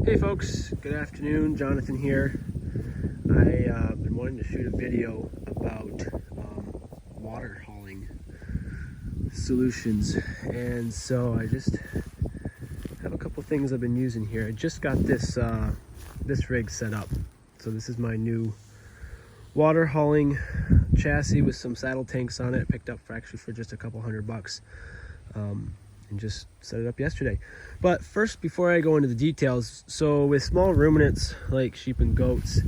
Hey folks, good afternoon. Jonathan here. I've been wanting to shoot a video about water hauling solutions, and so I just have a couple things I've been using here. I just got this rig set up. So this is my new water hauling chassis with some saddle tanks on it. Picked up for just a couple $100. And just set it up yesterday. But first, before I go into the details, so with small ruminants like sheep and goats,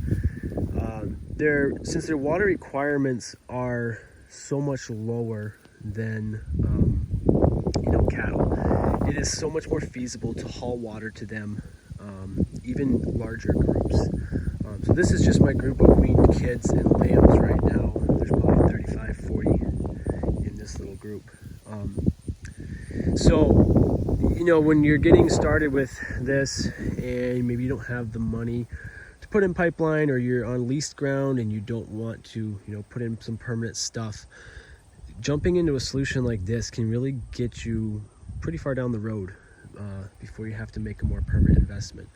since their water requirements are so much lower than cattle, it is so much more feasible to haul water to them, even larger groups. So this is just my group of weaned kids and lambs right now. There's probably 35, 40 in this little group. So, when you're getting started with this and maybe you don't have the money to put in pipeline, or you're on leased ground and you don't want to, put in some permanent stuff, jumping into a solution like this can really get you pretty far down the road before you have to make a more permanent investment.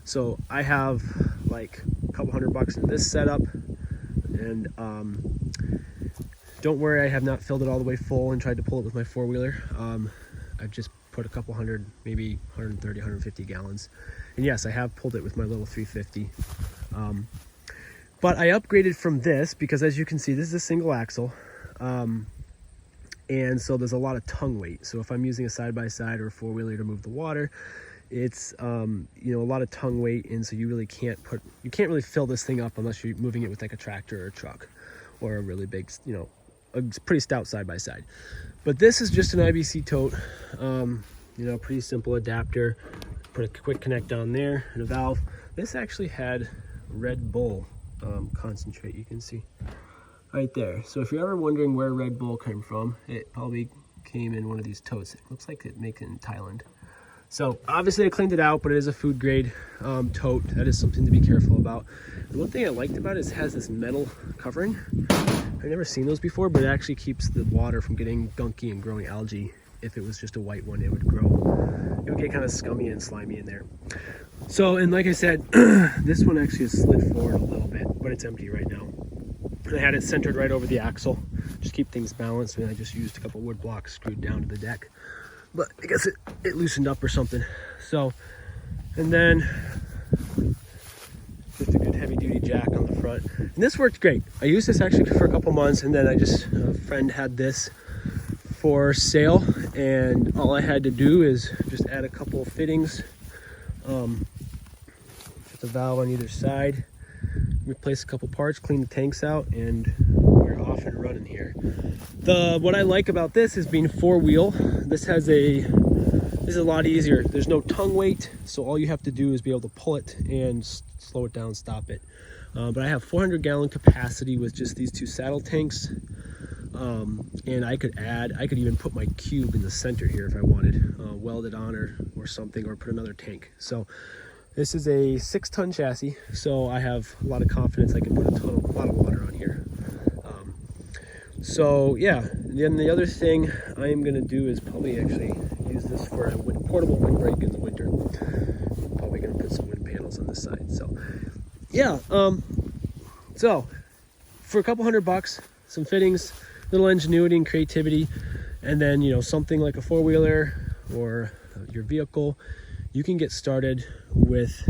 So I have like a couple $100 in this setup, and don't worry, I have not filled it all the way full and tried to pull it with my four-wheeler. I've just put a couple hundred, maybe 130, 150 gallons. And yes, I have pulled it with my little 350. But I upgraded from this because, as you can see, this is a single axle. And so there's a lot of tongue weight. So if I'm using a side-by-side or a four-wheeler to move the water, it's a lot of tongue weight. And so you can't really fill this thing up unless you're moving it with like a tractor or a truck or a really big, a pretty stout side-by-side. But this is just an IBC tote, pretty simple adapter. Put a quick connect on there and a valve. This actually had Red Bull concentrate, you can see right there. So if you're ever wondering where Red Bull came from, it probably came in one of these totes. It looks like it made it in Thailand. So obviously I cleaned it out, but it is a food grade tote. That is something to be careful about. And one thing I liked about it is it has this metal covering. I've never seen those before, but it actually keeps the water from getting gunky and growing algae. If it was just a white one, it would get kind of scummy and slimy in there. So, and like I said, this one actually has slid forward a little bit, but it's empty right now. And I had it centered right over the axle, just keep things balanced, and I just used a couple wood blocks screwed down to the deck. But I guess it loosened up or something. So, and then just a good heavy duty jack on the front. And this worked great. I used this actually for a couple months, and then a friend had this for sale, and all I had to do is just add a couple of fittings, just a valve on either side, replace a couple parts, clean the tanks out, and we're off and running here. What I like about this is being four-wheel. This is a lot easier. There's no tongue weight, so all you have to do is be able to pull it and slow it down, stop it. But I have 400-gallon capacity with just these two saddle tanks. And I could even put my cube in the center here if I wanted, weld it on or something, or put another tank. So this is a 6-ton chassis, so I have a lot of confidence I can put a lot of water on here. So yeah, then the other thing I am going to do is probably actually use this for a portable windbreak in the winter. Probably going to put some wind panels on this side. So yeah, so for a couple $100, some fittings, little ingenuity and creativity, and then something like a four-wheeler or your vehicle, you can get started with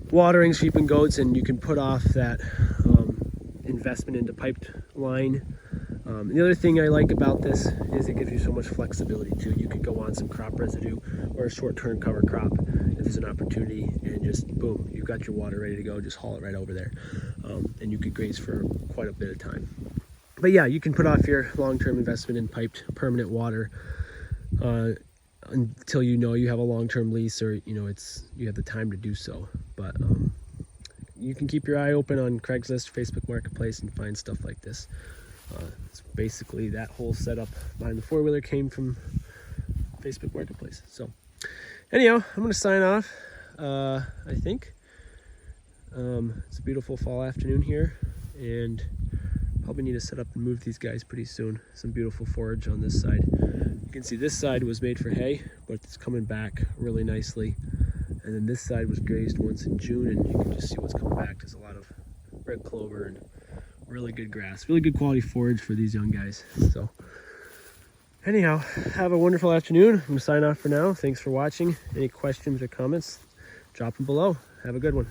watering sheep and goats, and you can put off that investment into piped line. The other thing I like about this is it gives you so much flexibility too. You could go on some crop residue or a short-term cover crop if there's an opportunity, and just boom, you've got your water ready to go. Just haul it right over there, and you could graze for quite a bit of time. But yeah, you can put off your long-term investment in piped permanent water until you have a long-term lease, or you have the time to do so. But you can keep your eye open on Craigslist, Facebook Marketplace, and find stuff like this. It's basically that whole setup behind the four-wheeler came from Facebook Marketplace. So anyhow, I'm going to sign off. I think it's a beautiful fall afternoon here, and probably need to set up and move these guys pretty soon. Some beautiful forage on this side. You can see this side was made for hay, but it's coming back really nicely. And then this side was grazed once in June, and you can just see what's coming back. There's a lot of red clover and really good grass, really good quality forage for these young guys. So anyhow, have a wonderful afternoon. I'm gonna sign off for now. Thanks for watching. Any questions or comments, drop them below. Have a good one.